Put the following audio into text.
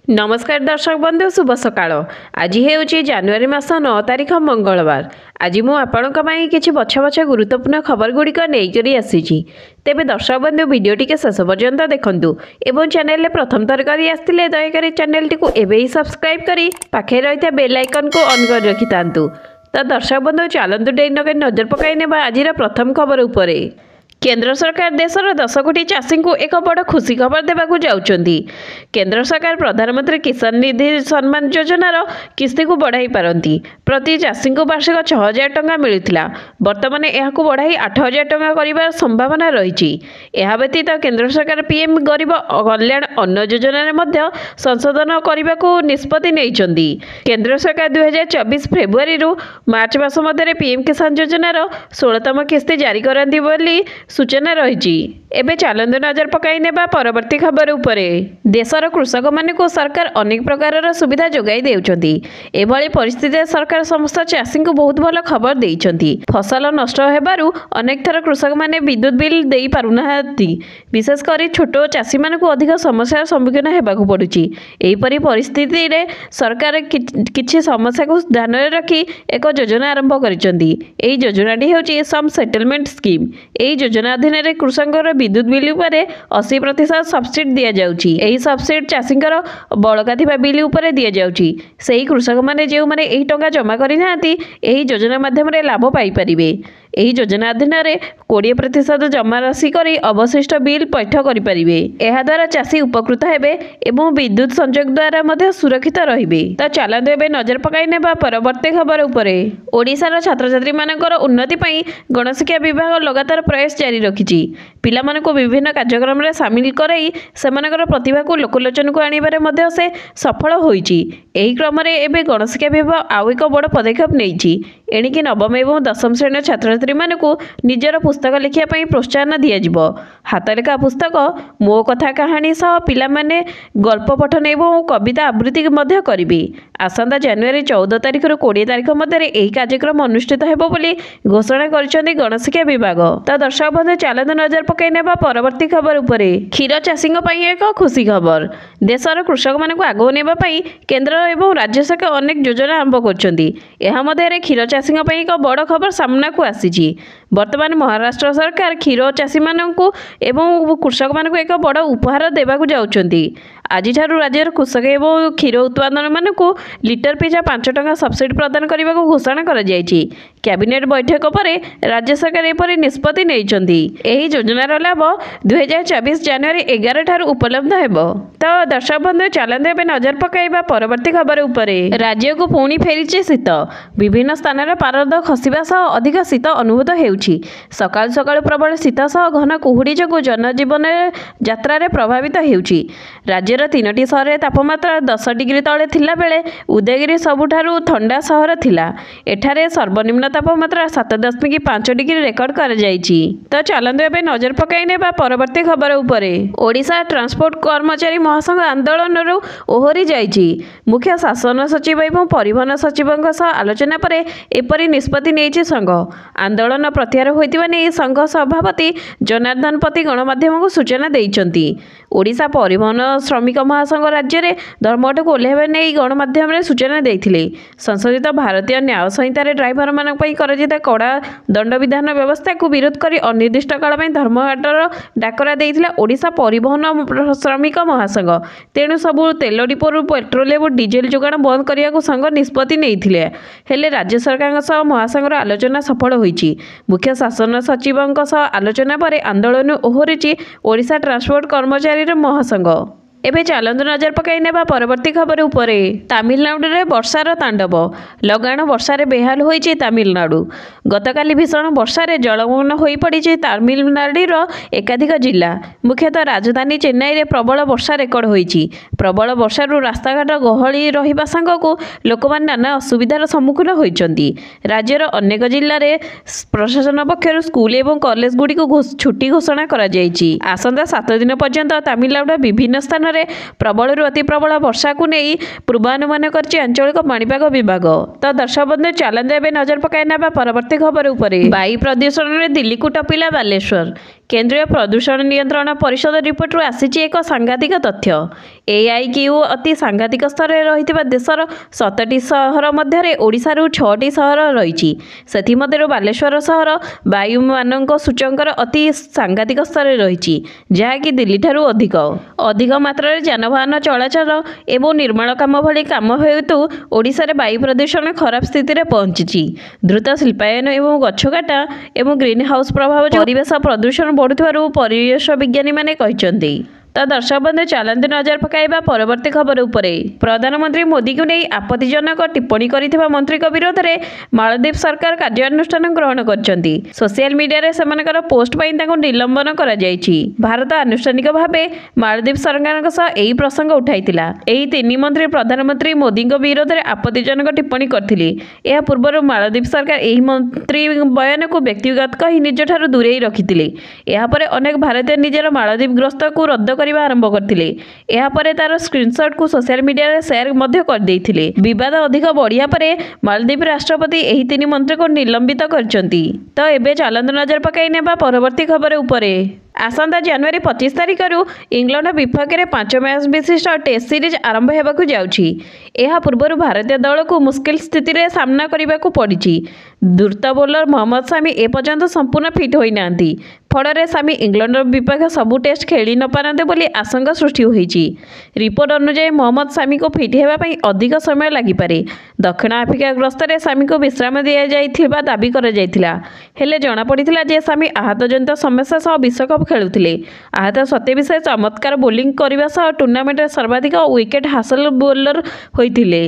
नमस्कार दर्शक बंधु शुभ सकाळ। आज हेउची जनवरी मास 9 तारिख मंगलवार। आज मु आपणक पई किछि बछा बछा गुरुत्वपूर्ण खबर गुड़िक नहीं आसी। तेबे दर्शक बंधु वीडियोटी के शेष पर्यंत देखंतु एवं चैनल रे प्रथम थर करी आस्तिले दयाकरी चैनल टी को एबे ही सब्सक्राइब करी पाखे रहिता बेल आइकन को ऑन कर रखितांतु। तो दर्शक बंधु चलंतु डेनके नजर पकाई नेबा आजिर प्रथम खबर उपरे। केंद्र सरकार देशर 10 कोटी चाषी को एक बड़ खुशी खबर देवाक जाउछंती। केंद्र सरकार प्रधानमंत्री किसान निधि सम्मान योजनार किस्ती को बढ़ाई पारती। प्रति चाषी को वार्षिक 6000 टंका मिलुथिला, वर्तमान यह बढ़ाई 8000 टंका करिबार संभावना रही। यह व्यतीत केंद्र सरकार पीएम गरीब कल्याण अन्न योजन में संशोधन करने को निष्पत्ति नेइछंती। केंद्र सरकार 2024 फेब्रुआरी रु मार्च मास मध्य पीएम किसान योजनार 16तम किस्ती जारी करती बोली सूचना रही। एबे चलंतु नजर पकाई नेबा परवर्ती खबर उपरे। देशर कृषक मान को सरकार अनेक प्रकार सुविधा जोगाई देउछंती। एभली परिस्थिति सरकार समस्त चाषी को बहुत भल खबर देइछंती। फसल नष्ट हेबारु अनेक थर कृषक माने विद्युत बिल देई पारुनाहांती। विशेषकर छोट चाषी मान को अधिक समस्या सम्मुखीन हेबाकु पडुची। एहिपरि परिस्थिति रे सरकार किछि समस्या को ध्यान रे रखी एक योजना आरंभ करिसंती। एही योजनाटी हेउची सम सेटलमेंट स्कीम। एही योजना अधीन रे कृषकर विद्युत बिल उपरे 80% सब्सिडी दिया जाउची। एही सब्सिडी चाषींकर बळका थिबा बिल उपरे दिया जाउची। सेही कृषक माने जेउ माने एही टंका जमा करि नाहांती एही योजना माध्यम रे लाभ पाई परिबे। एही योजना अधीन रे 20% जमा राशि करी अवशिष्ट बिल पैठ करि परिबे। एहा द्वारा चाषी उपकृत हेबे एवं विद्युत संयोग द्वारा मध्ये सुरक्षित रहिबे। त चलंतु एबे नजर पकाई नेबा परवर्ती खबर उपरे। ओडिशार छात्र छात्री मानकर उन्नति पई गणशिक्षा विभाग लगातार प्रयास जारी रखिछि। पिलामाननको विभिन्न कार्यक्रम रे शामिल कराई सेमानकर प्रतिभा को लोकलोचन को आनिबारे मध्ये से सफल होईछि। एही क्रम रे एबे गणशिक्षा विभाग आउ एक बड़ पदक्षेप नेइछि। एणिकि नवम एवं दशम श्रेणी छात्र छात्री माननको निजर पुस्तक लिखिया पई प्रोत्साहन दिया जिवो। हातलेखा पुस्तक मो कथा कहानी सह पिला माने गल्प पठन एवं कविता आवृत्ति मध्ये करिवे। आसंता जनवरी 14 तारिख रु 20 तारिख मध्ये एही कार्यक्रम अनुष्ठित हेबो बोली घोषणा करिसंती गणशिक्षा विभाग। त दर्शक बंधु चलंतु नजर पकाई नेबा परवर्ती खबर उपरे। क्षीर चाषी एक खुशी खबर। देशर कृषक मानक आगो नेबा पई केंद्र एवं राज्य सरकार अनेक योजना आरंभ करछंती। एहा मध्ये क्षीर चाषी एक बड़ खबर सामना को आसीछि। वर्तमान महाराष्ट्र सरकार क्षीर चाषी मानक एवं कृषक मानक एक बड़ उपहार देवाक जाउछंती। आज राज्यर कृषक एवं क्षीर उत्पादन मानक लिटर पिछा 5 टंका सब्सिडी प्रदान करने को घोषणा कर कैबिनेट बैठक पर राज्य सरकार एपरि निष्पत्ति नेइछंती। एही योजनार लाभ 2024 जनवरी 11 ठारू उपलब्ध हेबो। तो दर्शक बंधु चलंतु एबे नजर पकाइबा परवर्ती खबर उपरे। राज्य को पुणी फेरिछि शीत। विभिन्न स्थान रे पारद खसिबा सह अधिक शीत अनुभूत हेउछि। सकाळ सकाळ प्रबल शीत सह घन कुहुडी जगु जनजीवन यात्रा रे प्रभावित हेउछि। राज्यर 3टी सहर तापमात्रा 10 डिग्री तले थिला बेले उदयगिरी सबुठारु ठंडा सहर थिला। एठारे सर्वनिम्न तापमात्रा 7.5 डिग्री रेकर्ड कर जाइछि। तो चलंतु एबे नजर पकाई नेबा परवर्ती खबर उपरे। ओडिशा ट्रांसपोर्ट कर्मचारी महासंघ आंदोलन रु ओहरी जाइछि। मुख्य शासन सचिव एवं परिवहन सचिवଙ୍କ सह आलोचना परे एपरि निष्पत्ति नेइछि संघ। आंदोलन प्रत्याहार होइतिबा नै संघ सभापति जनार्दन पति गणमाध्यम को सूचना देइछंती। ओडिशा परिवहन श्रमिक महासंघ राज्य रे धर्मघट को ओल्हेबा नै गणमाध्यम रे सूचना देइथिले। संशोधित भारतीय न्याय संहिता रे ड्राइवर मानक पई करजिता कड़ा दंड विधान व्यवस्था को विरोध करी अनिर्दिष्ट काल में धर्मघटर डाकरा देइथिला ओडिशा परिवहन श्रमिक महासंघ। तेणु सबु तेल डिपोरु पेट्रोल एवं डीजेल जोगाण बंद करिया को संघ निष्पत्ति नेइथिले। हेले राज्य सरकार सह महासंघर आलोचना सफल होईछि। मुख्य शासन सचिवଙ୍କ सह आलोचना परे आंदोलन ओहरिछि ओडिशा ट्रांसपोर्ट कर्मचारी महासंघ। एबे चलंतु नजर पकाई नेबा परवर्ती खबर उपरे। तमिलनाडु रे वर्षार तांडव। लगाण वर्षारे बेहाल होईछि तमिलनाडु। गतकाली भीषण वर्षारे जलमग्न होई पड़िछि तमिलनाडुर एकाधिक जिला। मुख्यतः राजधानी चेन्नई रे प्रबल वर्षा रेकर्ड होईछि। प्रबल वर्षारु रास्ताघाट गहली रहिबा संगकु लोकमान नाना असुविधार सम्मुखीन होइछंती। राज्यर अनेक जिल्ला रे प्रशासन पक्षरु स्कूल एवं कॉलेज गुडी को छुट्टी घोषणा करा जाइछि। आसंता 7 दिन पर्यंत तमिलनाडु विभिन्न स्थान रे प्रबल अति प्रबल वर्षा को नहीं पूर्वानुमान करछि आंचलिक पाणीपाग विभाग। तो दर्शक बंधु चलंतु एबे नजर पकाई नेबा परवर्ती खबर उपरे। वायु प्रदूषण रे दिल्ली को टपिला बालेश्वर। केंद्रीय प्रदूषण नियंत्रण परिषद रिपोर्ट आसी एक सांघातिक तथ्य। AIQ ଅତି ସାଂଘାତିକ ସ୍ତରରେ ରହିଥିବା ଦେଶର 7ଟି ସହର ମଧ୍ୟରେ ଓଡ଼ିଶାରୁ 6ଟି ସହର ରହିଛି। ସେଥିମଧ୍ୟରୁ ବାଲେଶ୍ୱର ସହର ବାୟୁମାନଙ୍କ ସୂଚକର ଅତି ସାଂଘାତିକ ସ୍ତରରେ ରହିଛି, ଯାହାକି ଦିଲ୍ଲୀଠାରୁ ଅଧିକ ମାତ୍ରାରେ ଯାନବାହନ ଚଳାଚଳ ଏବଂ ନିର୍ମାଣ କାମ ଭଳି କାମ ହେତୁ ଓଡ଼ିଶାରେ ବାୟୁ ପ୍ରଦୂଷଣ ଖରାପ ସ୍ଥିତିରେ ପହଞ୍ଚିଛି। ଦ୍ରୁତ ଶିଳ୍ପାୟନ ଏବଂ ଗଛ କାଟା ଏବଂ ଗ୍ରୀନ୍ ହାଉସ୍ ପ୍ରଭାବ ଯୋଗୁଁ ପରିବେଶ ପ୍ରଦୂଷଣ ବଢ଼ୁଥିବାରୁ ପରିବେଶ ବିଜ୍ଞାନୀମାନେ କହିଛନ୍ତି। ତ ଦର୍ଶକ ବନ୍ଧୁ, ଚାଲନ୍ତୁ ନଜର ପକାଇବା ପରବର୍ତ୍ତୀ ଖବର ଉପରେ। ପ୍ରଧାନମନ୍ତ୍ରୀ ମୋଦିଙ୍କୁ ନେଇ ଆପତ୍ତିଜନକ ଟିପ୍ପଣୀ କରିଥିବା ମନ୍ତ୍ରୀଙ୍କ ବିରୋଧରେ ମାଳଦ୍ୱୀପ ସରକାର କାର୍ଯ୍ୟାନୁଷ୍ଠାନ ଗ୍ରହଣ କରିଛନ୍ତି। ସୋସିଆଲ ମିଡିଆରେ ସେମାନଙ୍କର ପୋଷ୍ଟ ପାଇଁ ତାଙ୍କୁ ନିଲମ୍ବନ କରାଯାଇଛି। ଭାରତ ଆନୁଷ୍ଠାନିକ ଭାବେ ମାଳଦ୍ୱୀପ ସରକାରଙ୍କ ସହ ଏହି ପ୍ରସଙ୍ଗ ଉଠାଇଥିଲା। ଏହି ତିନି ମନ୍ତ୍ରୀ ପ୍ରଧାନମନ୍ତ୍ରୀ ମୋଦିଙ୍କ ବିରୋଧରେ ଆପତ୍ତିଜନକ ଟିପ୍ପଣୀ କରିଥିଲେ। ଏହା ପୂର୍ବରୁ ମାଳଦ୍ୱୀପ ସରକାର ଏହି ମନ୍ତ୍ରୀ ବୟାନକୁ ବ୍ୟକ୍ତିଗତ କହି ନିଜଠାରୁ ଦୂରେଇ ରଖିଥିଲେ। ଏହାପରେ ଅନେକ ଭାରତୀୟ ନିଜର ମାଳଦ୍ୱୀପ ଗସ୍ତକୁ ରଦ୍ଦ କରିବା ଆରମ୍ଭ କରିଥିଲେ। ଏହାପରେ ତାର ସ୍କ୍ରିନଶଟକୁ ସୋସିଆଲ ମିଡିଆରେ ସେୟାର ମଧ୍ୟ କରିଦେଇଥିଲେ। ବିବାଦ ଅଧିକ ବଢ଼ିବା ପରେ ମାଳଦ୍ୱୀପ ରାଷ୍ଟ୍ରପତି ଏହି ତିନି ମନ୍ତ୍ରୀଙ୍କୁ ନିଲମ୍ବିତ କରିଛନ୍ତି। ତ ଏବେ ଚାଲନ୍ତୁ ନଜର ପକାଇ ନେବା ପରବର୍ତ୍ତୀ ଖବର ଉପରେ। ଆସନ୍ତା ଜାନୁଆରୀ 25 ତାରିଖରୁ ଇଂଲଣ୍ଡ ବିପକ୍ଷରେ 5 ମ୍ୟାଚ୍ ବିଶିଷ୍ଟ ଟେଷ୍ଟ ସିରିଜ୍ ଆରମ୍ଭ ହେବାକୁ ଯାଉଛି। ଏହା ପୂର୍ବରୁ ଭାରତୀୟ ଦଳକୁ ମୁସ୍କିଲ ସ୍ଥିତିରେ ସାମ୍ନା କରିବାକୁ ପଡ଼ିଛି। ଦ୍ରୁତ ବୋଲର ମହମ୍ମଦ ସାମି ଏପର୍ଯ୍ୟନ୍ତ ସମ୍ପୂର୍ଣ୍ଣ ଫିଟ୍ ହୋଇନାହାନ୍ତି। ଫଳରେ ସାମି ଇଂଲଣ୍ଡର ବିପକ୍ଷ ସବୁ ଟେଷ୍ଟ ଖେଳି ନପାରନ୍ତି ବୋଲି ଆଶଙ୍କା ସୃଷ୍ଟି ହୋଇଛି। ରିପୋର୍ଟ ଅନୁଯାୟୀ ମହମ୍ମଦ ସାମିକୁ ଫିଟ୍ ହେବା ପାଇଁ ଅଧିକ ସମୟ ଲାଗିପାରେ। ଦକ୍ଷିଣ ଆଫ୍ରିକା ଗସ୍ତରେ ସାମିକୁ ବିଶ୍ରାମ ଦିଆଯାଇଥିବା ଦାବି କରାଯାଇଥିଲା। ହେଲେ ଜଣାପଡ଼ିଥିଲା ଯେ ସାମି ଆହତଜନିତ ସମସ୍ୟା ସହ ବିଶ୍ୱକପ୍ ଖେଳୁଥିଲେ। ଆହତ ସତ୍ତ୍ୱେ ବି ସେ ଚମତ୍କାର ବୋଲିଂ କରିବା ସହ ଟୁର୍ଣ୍ଣାମେଣ୍ଟରେ ସର୍ବାଧିକ ୱିକେଟ୍ ହାସଲ ବୋଲର ହୋଇଥିଲେ।